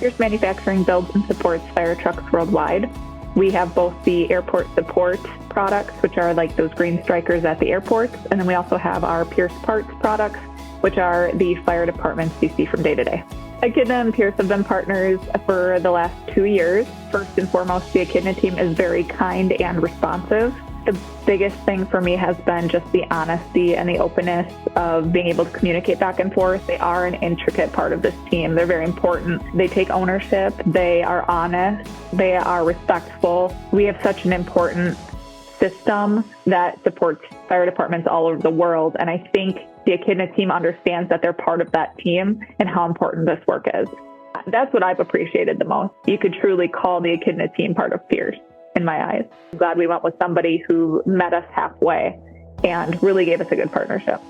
Pierce Manufacturing builds and supports fire trucks worldwide. We have both the airport support products, which are like those green strikers at the airports, and then we also have our Pierce parts products, which are the fire departments you see from day to day. Echidna and Pierce have been partners for the last 2 years. First and foremost, the Echidna team is very kind and responsive. The biggest thing for me has been just the honesty and the openness of being able to communicate back and forth. They are an intricate part of this team. They're very important. They take ownership. They are honest. They are respectful. We have such an important system that supports fire departments all over the world. And I think the Echidna team understands that they're part of that team and how important this work is. That's what I've appreciated the most. You could truly call the Echidna team part of Pierce in my eyes. I'm glad we went with somebody who met us halfway and really gave us a good partnership.